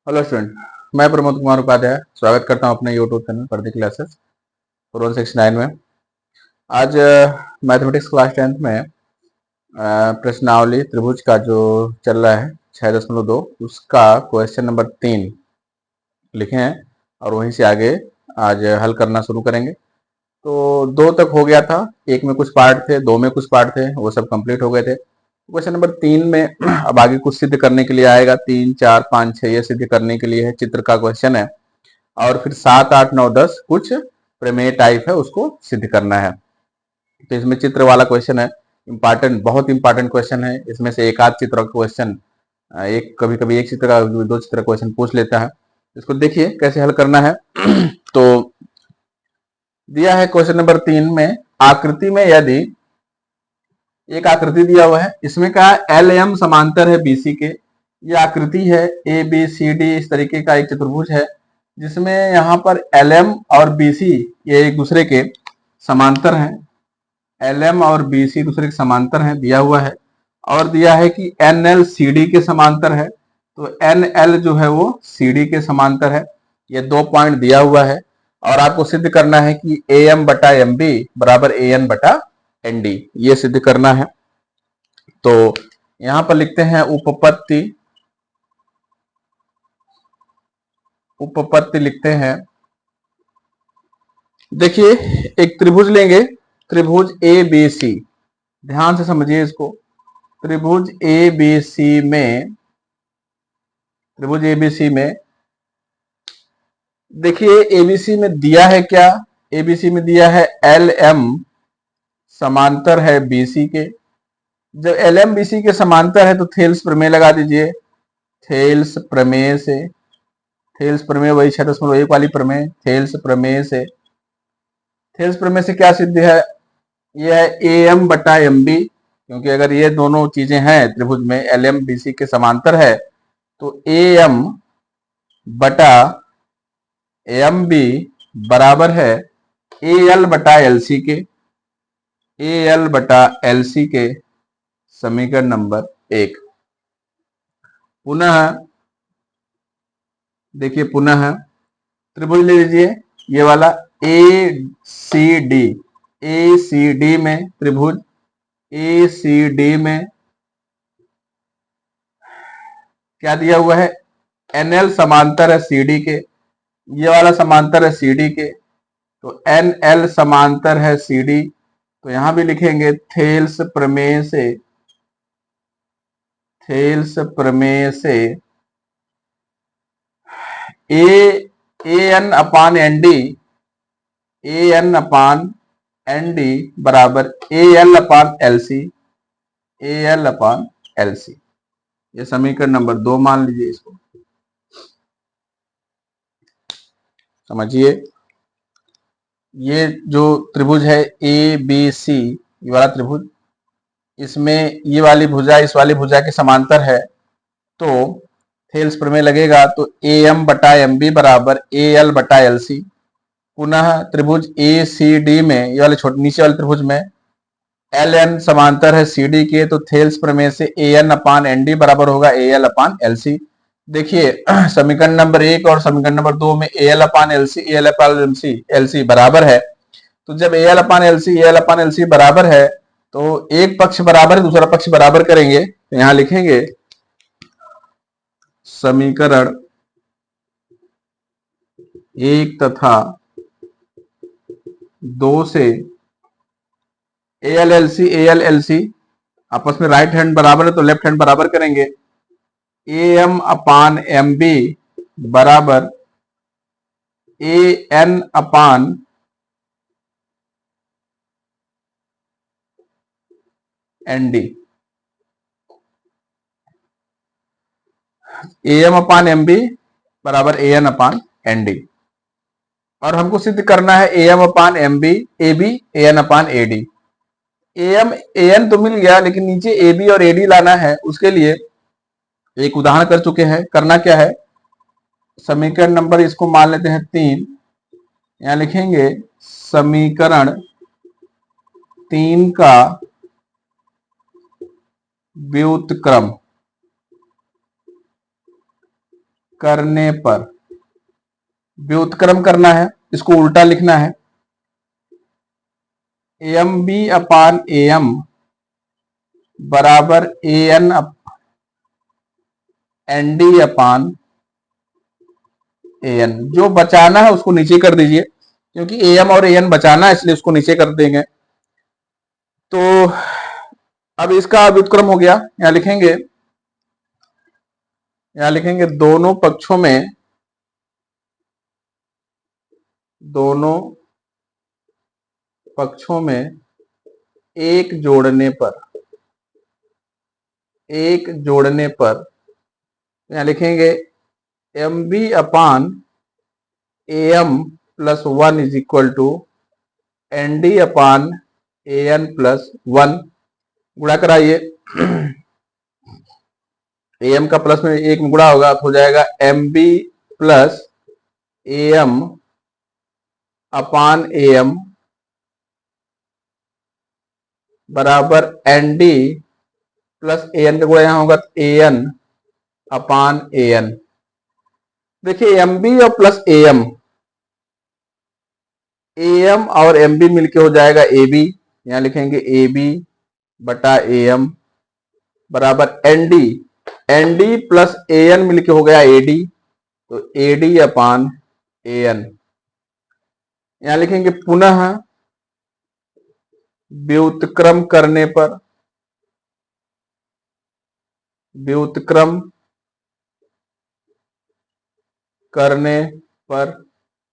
Hello student. मैं प्रमोद कुमार उपाध्याय स्वागत करता हूं अपने यूट्यूब चैनल प्रदीप क्लासेस 4169 में। आज मैथमेटिक्स क्लास 10th में प्रश्नावली त्रिभुज का जो चल रहा है 6.2 उसका क्वेश्चन नंबर 3 लिखे हैं और वहीं से आगे आज हल करना शुरू करेंगे। तो 2 तक हो गया था, एक में कुछ पार्ट थे, 2 में कुछ पार्ट थे, वो सब कंप्लीट हो गए थे। क्वेश्चन नंबर 3 में अब आगे कुछ सिद्ध करने के लिए आएगा। 3, 4, 5, 6 ये सिद्ध करने के लिए है, चित्र का क्वेश्चन है। और फिर 7, 8, 9, 10 कुछ प्रमेय टाइप है, उसको सिद्ध करना है। तो इसमें चित्र वाला क्वेश्चन है, इंपॉर्टेंट, बहुत इंपॉर्टेंट क्वेश्चन है। इसमें से एक आध चित्र का क्वेश्चन, एक कभी कभी एक चित्र का, दो चित्र का क्वेश्चन पूछ लेता है। इसको देखिए कैसे हल करना है। तो दिया है क्वेश्चन नंबर 3 में, आकृति में यदि एक आकृति दिया हुआ है, इसमें कहा एल एम समांतर है बीसी के। ये आकृति है ए बी सी डी, इस तरीके का एक चतुर्भुज है जिसमें यहाँ पर एल एम और बी सी ये एक दूसरे के समांतर हैं। एल एम और बी सी दूसरे के समांतर हैं, दिया हुआ है। और दिया है कि एन एल सी डी के समांतर है। तो एन एल जो है वो सी डी के समांतर है। ये 2 पॉइंट दिया हुआ है और आपको सिद्ध करना है कि ए एम बटा एम बी बराबर ए एन बटा एन डी, ये सिद्ध करना है। तो यहां पर लिखते हैं उपपत्ति। उपपत्ति लिखते हैं, देखिए एक त्रिभुज लेंगे, त्रिभुज ए बी सी, ध्यान से समझिए इसको। त्रिभुज ए बी सी में, त्रिभुज ए बी सी में देखिए एबीसी में दिया है क्या, एबीसी में दिया है एल एम समांतर है बीसी के। जब एल एम बीसी के समांतर है तो थेल्स प्रमेय लगा दीजिए। थेल्स प्रमेय से, थेल्स प्रमेय वही 6.1 वाली प्रमेय, थेल्स प्रमेय से, थेल्स प्रमेय से क्या सिद्ध है, यह है ए एम बटा एम बी। क्योंकि अगर ये दोनों चीजें हैं त्रिभुज में, एल एम बी सी के समांतर है, तो ए एम बटा एम बी बराबर है ए एल बटा एल सी के, ए एल बटा एल सी के। समीकरण नंबर 1। पुनः देखिए, पुनः त्रिभुज ले लीजिए ये वाला ए सी डी। ए सी डी में त्रिभुज ए सी डी में क्या दिया हुआ है, एन एल समांतर है सी डी के, ये वाला समांतर है सी डी के। तो एन एल समांतर है सी डी, तो यहां भी लिखेंगे थेल्स प्रमेय से, थेल्स प्रमेय से A N upon N D, A N upon N D बराबर A L upon L C, A L upon L C. ये समीकरण नंबर 2 मान लीजिए इसको। समझिए, ये जो त्रिभुज है ए बी सी, ये वाला त्रिभुज, इसमें ये वाली भुजा इस वाली भुजा के समांतर है, तो थेल्स प्रमेय लगेगा। तो ए एम बटा एम बी बराबर ए एल बटा एल सी। पुनः त्रिभुज ए सी डी में, ये वाले छोटे नीचे वाले त्रिभुज में एल एन समांतर है सी डी के, तो थेल्स प्रमेय से A N upon N D बराबर होगा ए एल अपान एल सी। देखिए समीकरण नंबर 1 और समीकरण नंबर 2 में A L upon L C, A L upon L C बराबर है। तो जब A L upon L C, A L upon L C बराबर है, तो एक पक्ष बराबर है, दूसरा पक्ष बराबर करेंगे। तो यहां लिखेंगे समीकरण 1 तथा 2 से A L L C, A L L C आपस में राइट हैंड बराबर है तो लेफ्ट हैंड बराबर करेंगे। A M upon M B बराबर A N upon N D. A M upon M B बराबर A N upon N D. और हमको सिद्ध करना है A M upon M B, A B, A N upon A D. A M A N तो मिल गया, लेकिन नीचे ए बी और ए डी लाना है। उसके लिए एक उदाहरण कर चुके हैं। करना क्या है, समीकरण नंबर इसको मान लेते हैं 3। यहां लिखेंगे समीकरण 3 का व्युत्क्रम। करने पर, व्युत्क्रम करना है, इसको उल्टा लिखना है। M B upon A M बराबर A N N D upon A N. जो बचाना है उसको नीचे कर दीजिए, क्योंकि ए एम और ए एन बचाना है इसलिए उसको नीचे कर देंगे। तो अब इसका व्युत्क्रम हो गया। यहां लिखेंगे दोनों पक्षों में एक जोड़ने पर यहां लिखेंगे M B upon A M plus 1 is equal to N D upon A N plus 1। गुणा कराइए। ए एम का प्लस में एक में गुणा होगा तो हो जाएगा M B plus A M upon A M बराबर N D plus A N का गुणा यहां होगा A N upon A N. देखिए एम बी और प्लस ए एम और एम बी मिलके हो जाएगा ए बी। यहां लिखेंगे ए बी बटा ए एम बराबर N D plus A N मिलके हो गया ए डी, तो A D upon A N. यहां लिखेंगे पुनः व्युत्क्रम करने पर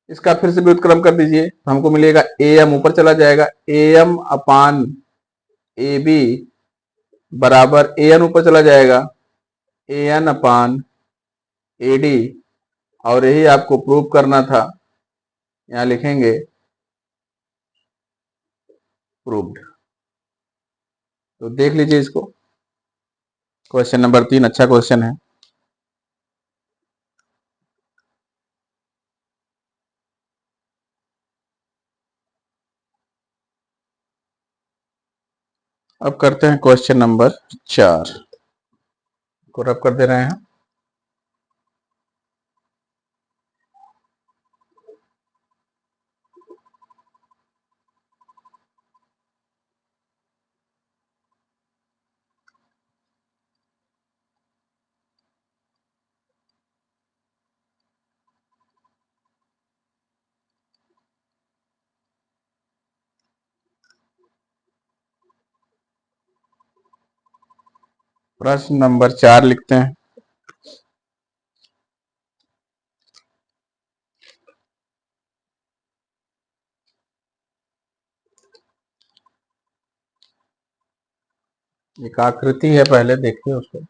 इसका फिर से व्युत्क्रम कर दीजिए तो हमको मिलेगा ए एम ऊपर चला जाएगा, ए एम अपान ए बी बराबर ए एन ऊपर चला जाएगा ए एन अपान ए डी, और यही आपको प्रूव करना था। यहां लिखेंगे प्रूव्ड। तो देख लीजिए इसको, क्वेश्चन नंबर 3 अच्छा क्वेश्चन है। अब करते हैं क्वेश्चन नंबर 4 को रब कर दे रहे हैं। प्रश्न नंबर 4 लिखते हैं। एक आकृति है, पहले देखिए उसको।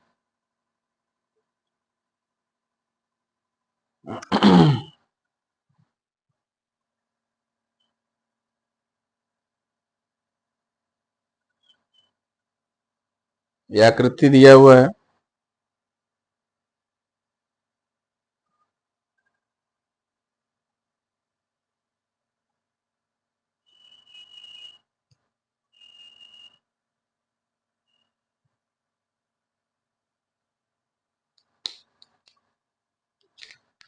यह आकृति दिया हुआ है।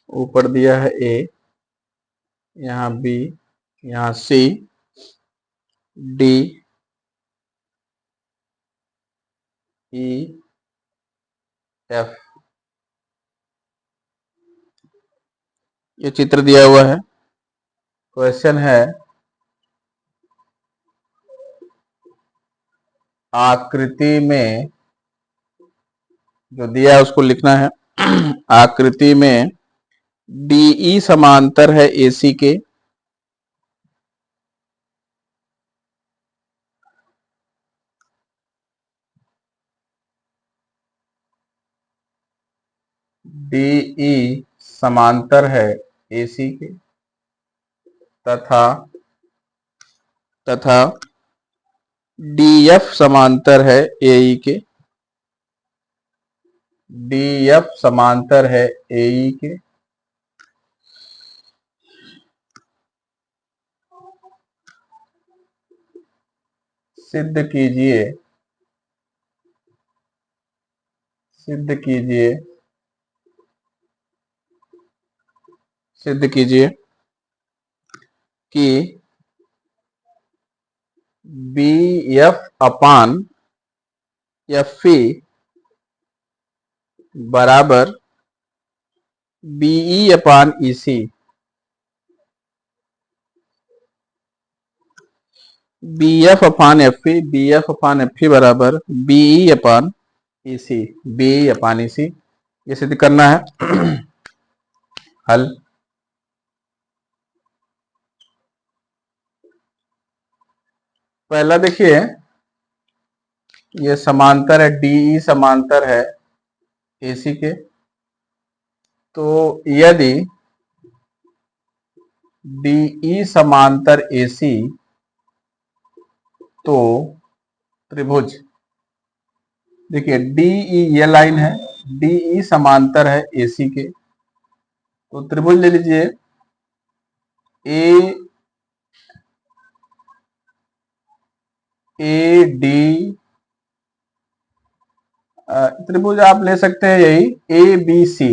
ऊपर दिया है ए, यहाँ बी, यहाँ सी, डी, ई, एफ। ये चित्र दिया हुआ है। क्वेश्चन है आकृति में, जो दिया है उसको लिखना है। आकृति में डीई समांतर है एसी के, डीई समांतर है एसी के तथा डीएफ समांतर है एई के, डीएफ समांतर है एई के। सिद्ध कीजिए सिद्ध कीजिए कि B F upon F E बराबर B E upon E C. B F upon F E, B F upon F E बराबर B E upon E C, B E upon E C, ये सिद्ध करना है। हल। पहला देखिए, ये समांतर है, डीई समांतर है एसी के। तो यदि डीई समांतर एसी तो त्रिभुज, देखिए डीई ये लाइन है, डीई समांतर है एसी के, तो त्रिभुज ले लीजिए ए डी, त्रिभुज आप ले सकते हैं यही A B C.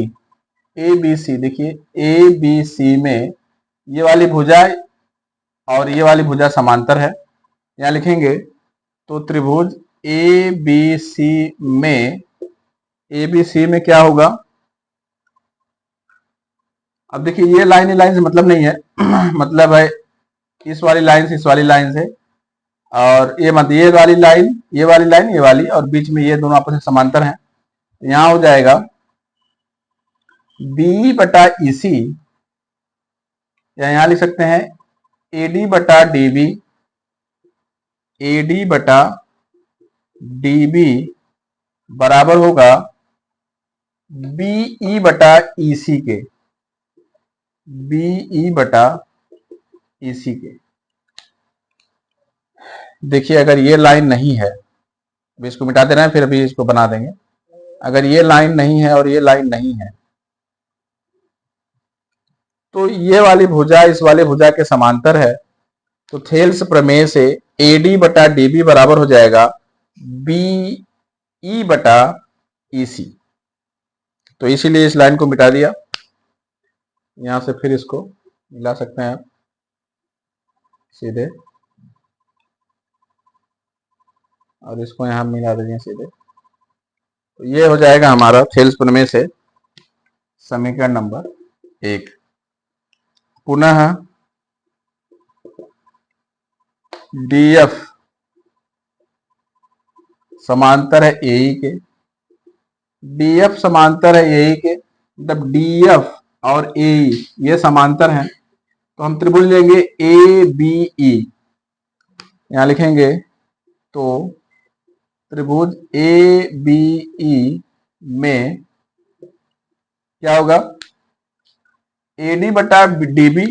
A B C, देखिए ए बी सी में ये वाली भुजा और ये वाली भुजा समांतर है, यहां लिखेंगे तो त्रिभुज ए बी सी में, ए बी सी में क्या होगा, अब देखिए ये लाइन से मतलब नहीं है मतलब है इस वाली लाइन से इस वाली लाइन से, और ये मत ये वाली लाइन ये वाली लाइन ये वाली, और बीच में ये दोनों आपस में समांतर हैं। यहां हो जाएगा बी बटा ई सी, या यहां लिख सकते हैं एडी बटा डीबी, एडी बटा डीबी बराबर होगा बीई बटा ईसी के, बीई बटा ईसी के। देखिए अगर ये लाइन नहीं है, अभी इसको मिटा दे रहे हैं, फिर अभी इसको बना देंगे। अगर ये लाइन नहीं है और ये लाइन नहीं है, तो ये वाली भुजा इस वाले भुजा के समांतर है, तो थेल्स प्रमेय से एडी बटा डीबी बराबर हो जाएगा बीई बटा ईसी। तो इसीलिए इस लाइन को मिटा दिया, यहां से फिर इसको मिला सकते हैं आप सीधे, और इसको यहां मिला दीजिए सीधे, तो ये हो जाएगा हमारा थेल्स प्रमेय से समीकरण नंबर 1। पुनः डीएफ समांतर है एई के, डीएफ समांतर है एई के, मतलब डीएफ और एई ये समांतर हैं, तो हम त्रिभुज लेंगे ए बी ई, यहां लिखेंगे तो त्रिभुज ए बी ई में क्या होगा, एडी बटा डीबी,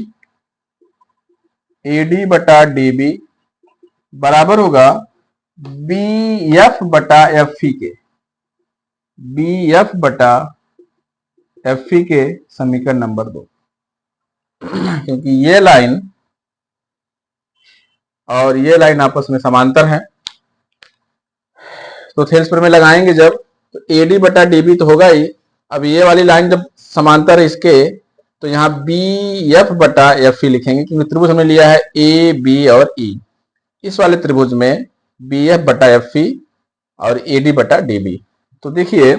एडी बटा डीबी बराबर होगा बी एफ बटा एफ ई के, बी एफ बटा एफ ई के समीकरण नंबर 2। क्योंकि ये लाइन और ये लाइन आपस में समांतर है, तो थेल्स प्रमेय लगाएंगे जब, तो एडी बटा डीबी तो होगा ही। अब ये वाली लाइन जब समांतर है इसके, तो यहाँ बी एफ बटा एफ ई लिखेंगे, क्योंकि त्रिभुज हमने लिया है ए बी और ई। इस वाले त्रिभुज में बी एफ बटा एफ ई और एडी बटा डीबी। तो देखिए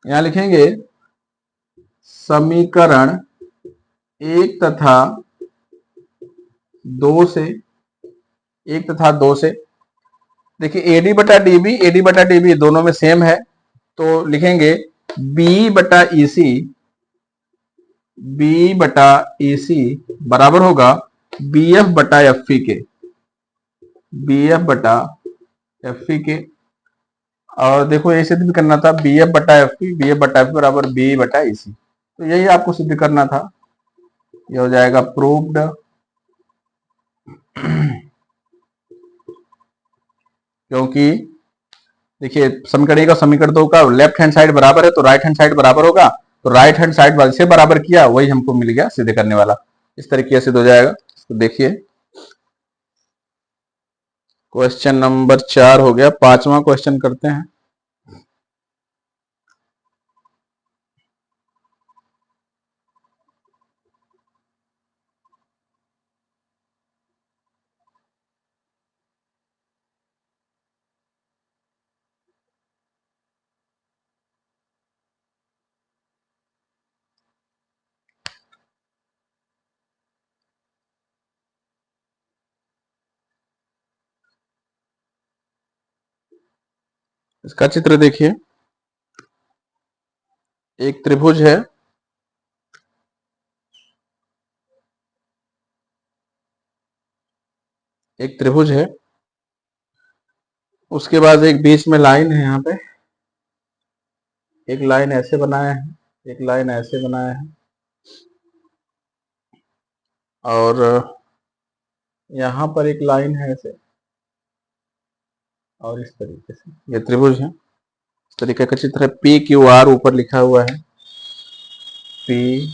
यहां लिखेंगे समीकरण 1 तथा 2 से, 1 तथा 2 से, देखिए एडी बटा डीबी दोनों में सेम है, तो लिखेंगे बी बटा ईसी, बी बटा ईसी बराबर होगा बी एफ बटा एफ ई के, बी एफ बटा एफ ई के। और देखो ये सिद्ध भी करना था, बी एफ बटा एफ ई, बी एफ बटा एफ बराबर बी बटा ईसी, तो यही आपको सिद्ध करना था। ये हो जाएगा प्रूव्ड। क्योंकि देखिए समीकरण 1 और समीकरण 2 का लेफ्ट हैंड साइड बराबर है, तो राइट हैंड साइड बराबर होगा, तो राइट हैंड साइड वाले से बराबर किया, वही हमको मिल गया सिद्ध करने वाला। इस तरीके से हो जाएगा। तो देखिए क्वेश्चन नंबर 4 हो गया, 5वां क्वेश्चन करते हैं। इसका चित्र देखिए, एक त्रिभुज है, एक त्रिभुज है, उसके बाद एक बीच में लाइन है, यहाँ पे एक लाइन ऐसे बनाया है, एक लाइन ऐसे बनाया है, और यहाँ पर एक लाइन है ऐसे, और इस तरीके से ये त्रिभुज है। इस तरीके का चित्र है। पी क्यू आर ऊपर लिखा हुआ है, P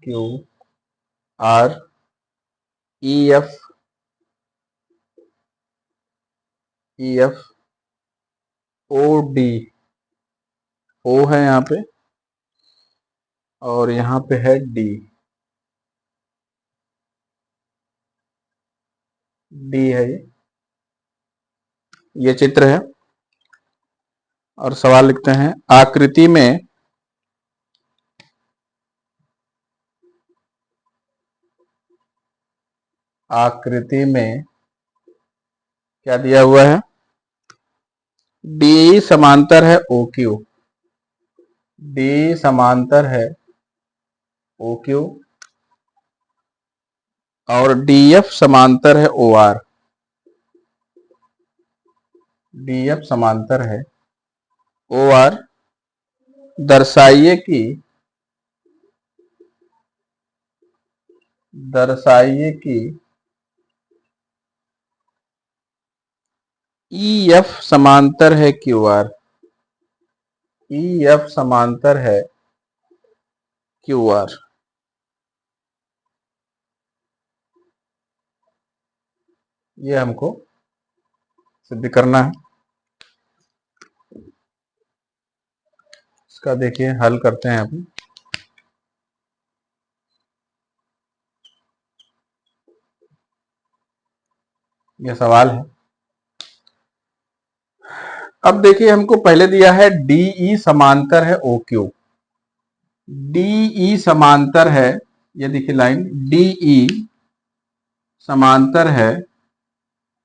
Q R, E F, E F, O D, O है यहाँ पे, और यहाँ पे है डी, डी है ये चित्र है। और सवाल लिखते हैं, आकृति में क्या दिया हुआ है? डी समांतर है ओ क्यू, डी समांतर है ओ क्यू, और डी एफ समांतर है ओ आर, डी एफ समांतर है ओ आर। दर्शाइए कि ई एफ समांतर है क्यू आर, ई एफ समांतर है क्यू आर। ये हमको सिद्ध करना है। इसका देखिए हल करते हैं अभी। यह सवाल है। अब देखिए, हमको पहले दिया है डीई समांतर है ओ क्यू, डीई समांतर है, ये देखिए लाइन डीई समांतर है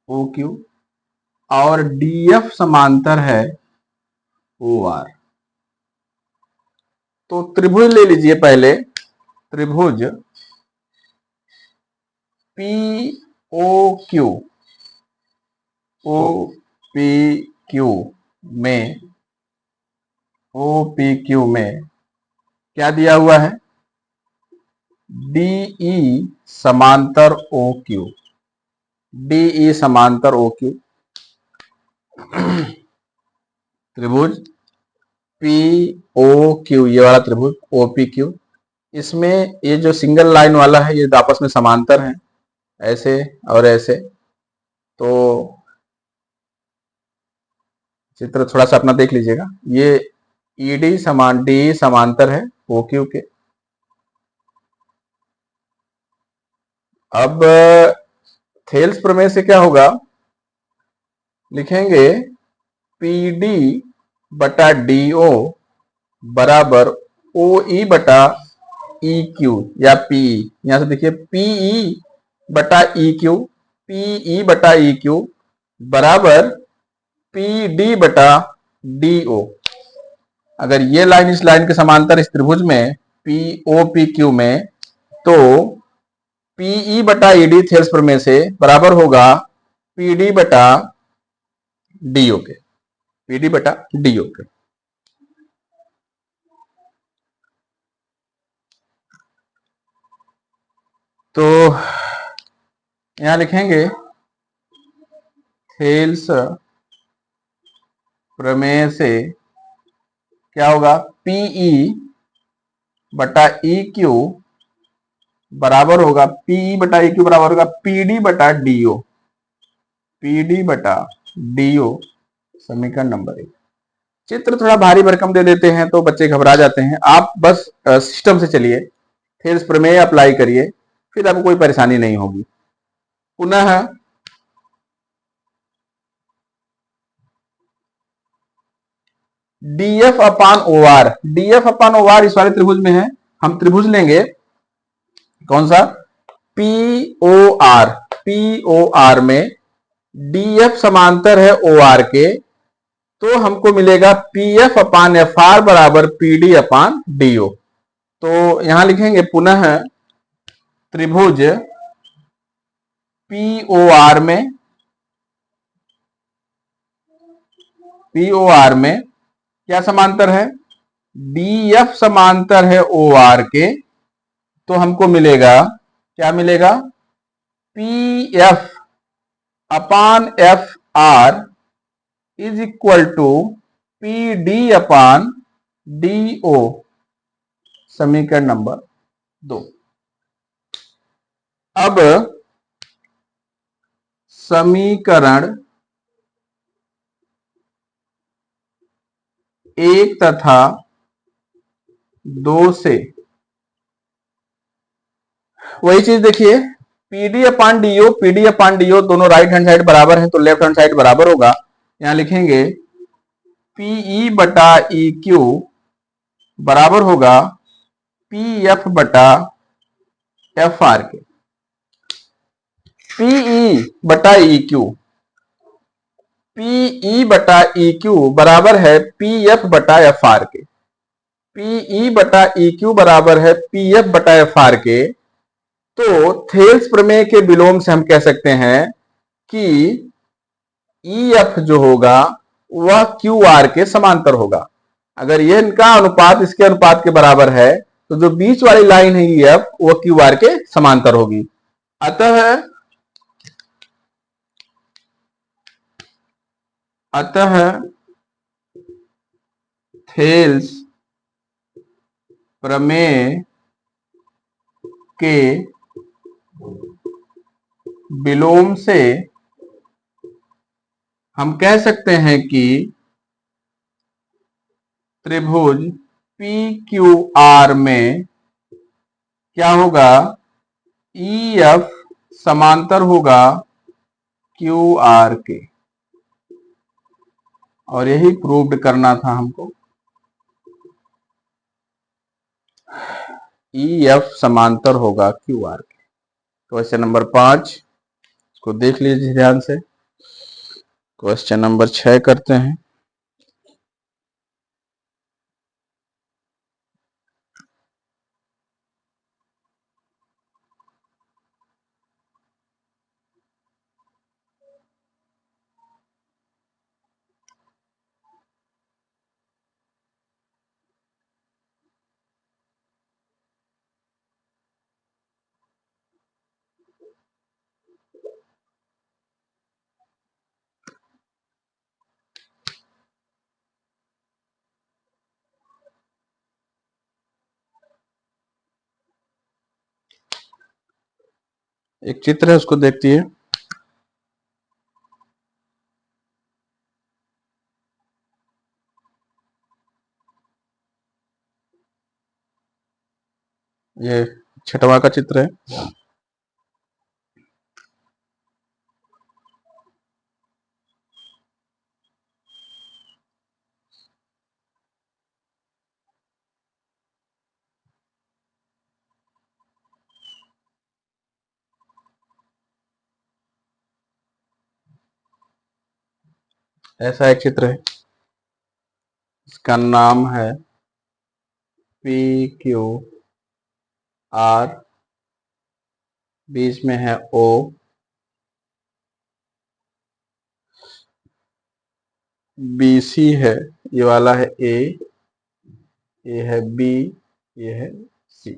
ओ क्यू, और डीएफ समांतर है ओ आर। तो त्रिभुज ले लीजिए पहले, त्रिभुज P O Q, O P Q में, ओ पी क्यू में क्या दिया हुआ है? डीई समांतर ओ क्यू, डीई समांतर ओ क्यू। त्रिभुज पी ओ क्यू, ये वाला त्रिभुज ओ पी क्यू, इसमें ये जो सिंगल लाइन वाला है ये आपस में समांतर है, ऐसे और ऐसे। तो चित्र थोड़ा सा अपना देख लीजिएगा। ये ईडी समान डी समांतर है ओ क्यू के। अब थेल्स प्रमेय से क्या होगा? लिखेंगे पी डी बटा डी ओ बराबर ओ ई बटा ई क्यू या पीई। यहां से देखिए पीई बटा ई क्यू, पीई बटा ई क्यू बराबर पी डी बटा डी ओ। अगर ये लाइन इस लाइन के समांतर इस त्रिभुज में पी ओ पी क्यू में, तो पीई बटा ईडी थेल्स प्रमेय से बराबर होगा पीडी बटा डीओ के, पीडी बटा डीओ के। तो यहां लिखेंगे थेल्स प्रमेय से क्या होगा? पीई बटा ई क्यू बराबर होगा, पीई बटा ई क्यू बराबर होगा पीडी बटा डीओ, पीडी बटा डीओ। समीकरण नंबर 1। चित्र थोड़ा भारी भरकम दे देते हैं तो बच्चे घबरा जाते हैं। आप बस सिस्टम से चलिए, थेल्स प्रमेय अप्लाई करिए, फिर आपको कोई परेशानी नहीं होगी। पुनः डीएफ अपान ओ आर, डीएफ अपान ओ आर इस वाले त्रिभुज में है। हम त्रिभुज लेंगे कौन सा? P O R, P O R में डीएफ समांतर है ओ आर के, तो हमको मिलेगा P F upon F R बराबर P D upon D O. तो यहां लिखेंगे पुनः त्रिभुज पी ओ आर में, पी ओ आर में क्या समांतर है, डी एफ समांतर है ओ आर के। तो हमको मिलेगा, क्या मिलेगा, P F upon F R is equal to P D upon D O. समीकरण नंबर 2। अब समीकरण 1 तथा 2 से वही चीज देखिए, PD upon DO, PD upon DO दोनों राइट हैंड साइड बराबर है तो लेफ्ट हैंड साइड बराबर होगा। यहां लिखेंगे पीई बटा ई क्यू बराबर होगा पी एफ बटा एफ आर के। पीई बटा ई क्यू, पीई बटा ई क्यू बराबर है पी एफ बटा एफ आर के। पीई बटा ई क्यू बराबर है पी एफ बटा एफ आर के। तो थेल्स प्रमेय के विलोम से हम कह सकते हैं कि ई एफ जो होगा वह क्यू आर के समांतर होगा। अगर ये इनका अनुपात इसके अनुपात के बराबर है तो जो बीच वाली लाइन है ई एफ वह क्यू आर के समांतर होगी। अतः थेल्स प्रमेय के विलोम से हम कह सकते हैं कि त्रिभुज पी क्यू आर में क्या होगा, ई एफ समांतर होगा क्यू आर के। और यही प्रूव्ड करना था हमको, ई एफ समांतर होगा क्यू आर के। क्वेश्चन नंबर 5 इसको देख लीजिए ध्यान से। क्वेश्चन नंबर 6 करते हैं। एक चित्र है उसको देखती है। ये 6वां का चित्र है। ऐसा एक चित्र है, इसका नाम है पी क्यू आर, बीच में है ओ, बी सी है, ये वाला है ए, ये है बी, ये है सी।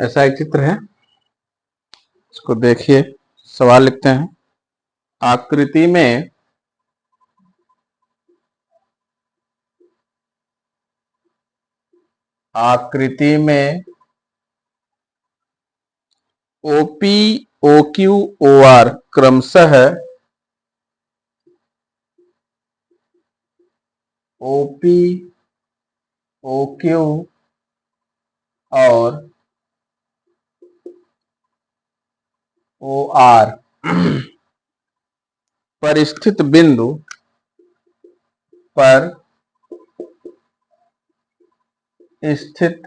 ऐसा एक चित्र है, इसको देखिए। सवाल लिखते हैं, आकृति में ओपी ओक्यू ओ आर क्रमशः ओपी ओक्यू और ओ आर पर स्थित बिंदु पर स्थित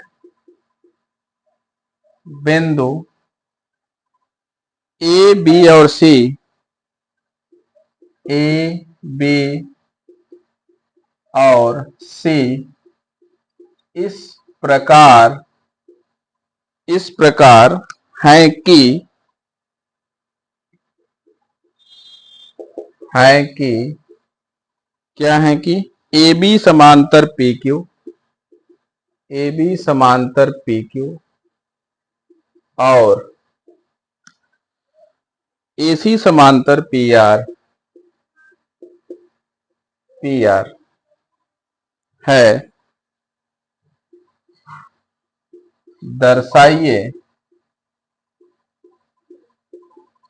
बिंदु ए बी और सी, ए बी और सी इस प्रकार हैं कि क्या है कि ए बी समांतर पी क्यू, ए बी समांतर पी क्यू और ए सी समांतर पी आर, पी आर है। दर्शाइए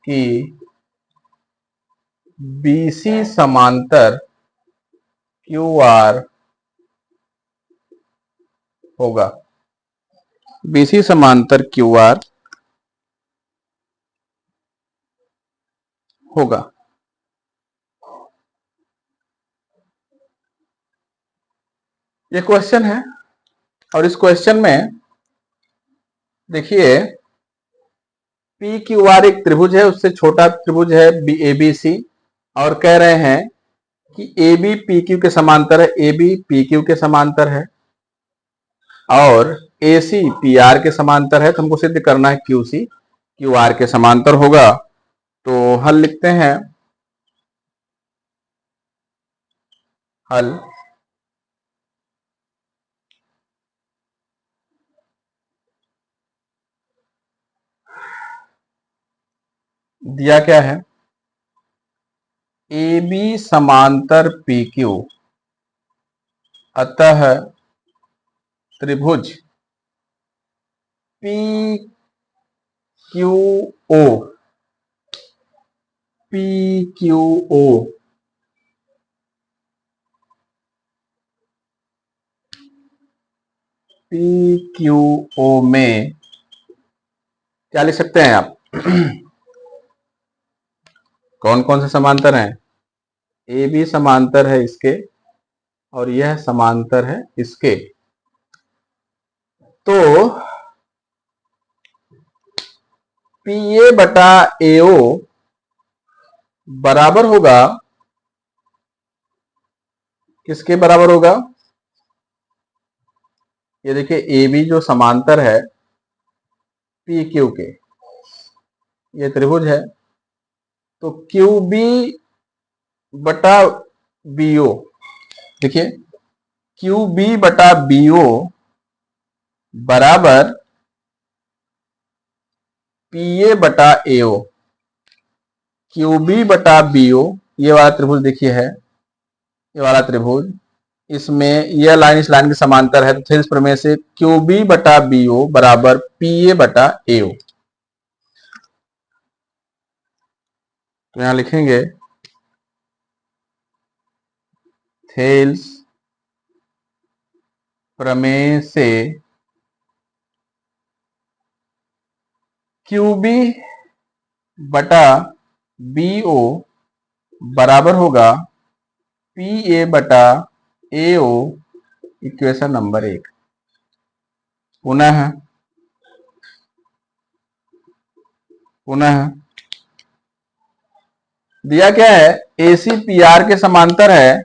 कि बीसी समांतर क्यू आर होगा, बीसी समांतर क्यू आर होगा। ये क्वेश्चन है और इस क्वेश्चन में देखिए पी क्यू आर एक त्रिभुज है, उससे छोटा त्रिभुज है ए बी सी, और कह रहे हैं कि ए बी पी क्यू के समांतर है, ए बी पी क्यू के समांतर है और ए सी पी आर के समांतर है। तो हमको सिद्ध करना है क्यू सी क्यू आर के समांतर होगा। तो हल लिखते हैं, हल दिया क्या है, ए बी समांतर पी क्यू, अतः त्रिभुज P Q O, P Q O P Q O में क्या लिख सकते हैं आप कौन कौन से समांतर हैं, ए बी समांतर है इसके और यह समांतर है इसके। तो पी ए बटा ए ओ बराबर होगा, किसके बराबर होगा, ये देखिए ए बी जो समांतर है पी क्यू के, ये त्रिभुज है, तो क्यू बी बटा बी ओ, देखिए क्यू बी बटा बी ओ बराबर पी ए बटा ए ओ। क्यू बी बटा बी ओ ये वाला त्रिभुज देखिए है, ये वाला त्रिभुज, इसमें यह लाइन इस लाइन के समांतर है, तो थेल्स प्रमेय से क्यू बी बटा बी ओ बराबर पी ए बटा ए ओ। तो यहां लिखेंगे थेल्स प्रमेय से क्यू बी बटा बी ओ बराबर होगा पी ए बटा ए ओ, इक्वेशन नंबर 1। पुनः दिया क्या है, ए सी पी आर के समांतर है,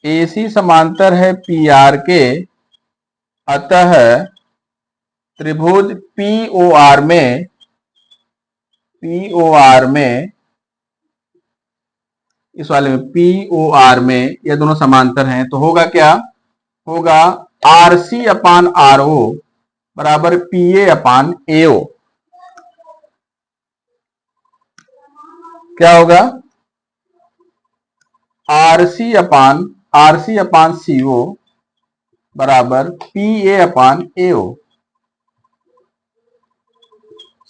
ए सी समांतर है पी आर के, अतः त्रिभुज पी ओ आर में, पी ओ आर में, इस वाले में पी ओ आर में ये दोनों समांतर हैं, तो होगा क्या, होगा R C upon R O बराबर पी ए अपान ए ओ। क्या होगा, आर सी अपान सी ओ बराबर पी ए अपान ए ओ।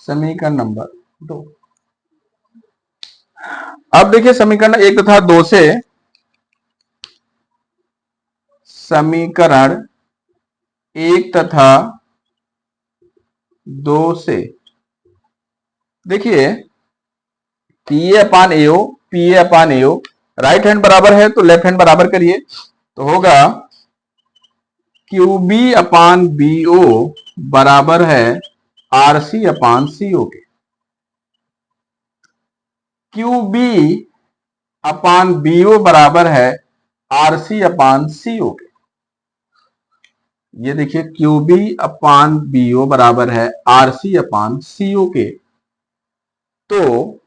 समीकरण नंबर 2। अब देखिए समीकरण 1 तथा 2 से, समीकरण 1 तथा 2 से देखिए P A upon A O, P A upon A O, right hand बराबर है तो लेफ्ट हैंड बराबर करिए, तो होगा Q B upon B O बराबर है RC अपान CO के, QB अपान BO बराबर है RC अपान CO के। ये देखिए QB अपान BO बराबर है RC अपान CO के। तो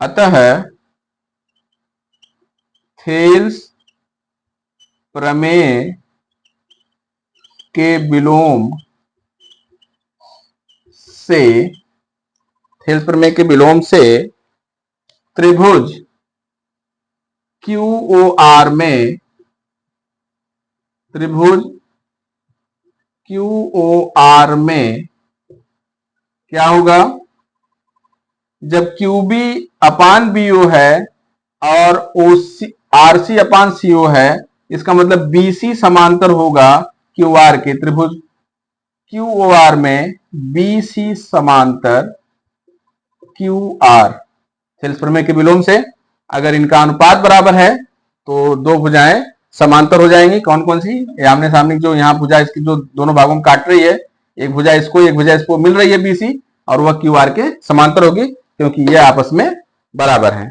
अतः थेल्स प्रमेय के विलोम से, थेल्स प्रमेय के विलोम से त्रिभुज QOR में, त्रिभुज QOR में क्या होगा, जब QB अपान BO है और RC अपान CO है, इसका मतलब BC समांतर होगा QR के। त्रिभुज QOR में BC समांतर QR, थेल्स प्रमेय के विलोम से अगर इनका अनुपात बराबर है तो दो भुजाएं समांतर हो जाएंगी। कौन कौन सी, आमने सामने जो यहाँ भुजा इसकी जो दोनों भागों में काट रही है, एक भुजा इसको एक भुजा इसको मिल रही है BC, और वह QR के समांतर होगी क्योंकि ये आपस में बराबर हैं।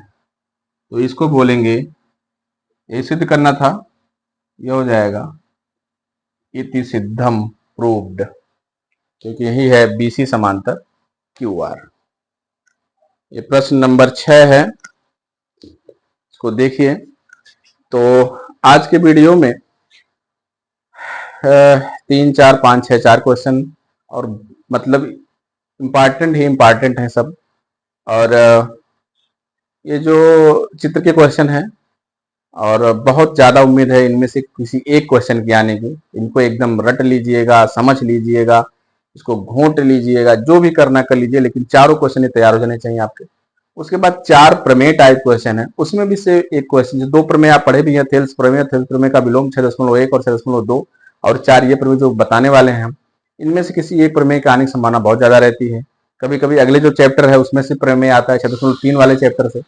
तो इसको बोलेंगे, ये सिद्ध करना था, यह हो जाएगा इति सिद्धम प्रूव्ड, क्योंकि यही है BC समांतर QR। ये प्रश्न नंबर 6 है, इसको देखिए। तो आज के वीडियो में 3, 4, 5, 6 4 क्वेश्चन, और मतलब इम्पॉर्टेंट ही इम्पॉर्टेंट है सब। और ये जो चित्र के क्वेश्चन हैं, और बहुत ज़्यादा उम्मीद है इनमें से किसी एक क्वेश्चन की आने की। इनको एकदम रट लीजिएगा, समझ लीजिएगा, इसको घोंट लीजिएगा, जो भी करना कर लीजिए, लेकिन चारों क्वेश्चन तैयार हो जाने चाहिए आपके। उसके बाद 4 प्रमेय टाइप क्वेश्चन है, उसमें भी से एक क्वेश्चन, जो 2 प्रमेय आप पढ़े भी हैं, थेल्स प्रमेय का विलोम 6.1 और 6.2, और 4 ये प्रमेय जो बताने वाले हैं हम, इनमें से किसी एक प्रमेय के आने की संभावना बहुत ज्यादा रहती है। कभी कभी अगले जो चैप्टर है उसमें से प्रमेय आता है 6.3 वाले चैप्टर से।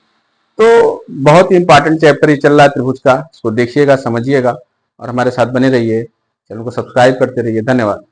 तो बहुत ही इंपॉर्टेंट चैप्टर ये चल रहा है त्रिभुज का, इसको देखिएगा, समझिएगा, और हमारे साथ बने रहिए, चैनल को सब्सक्राइब करते रहिए। धन्यवाद।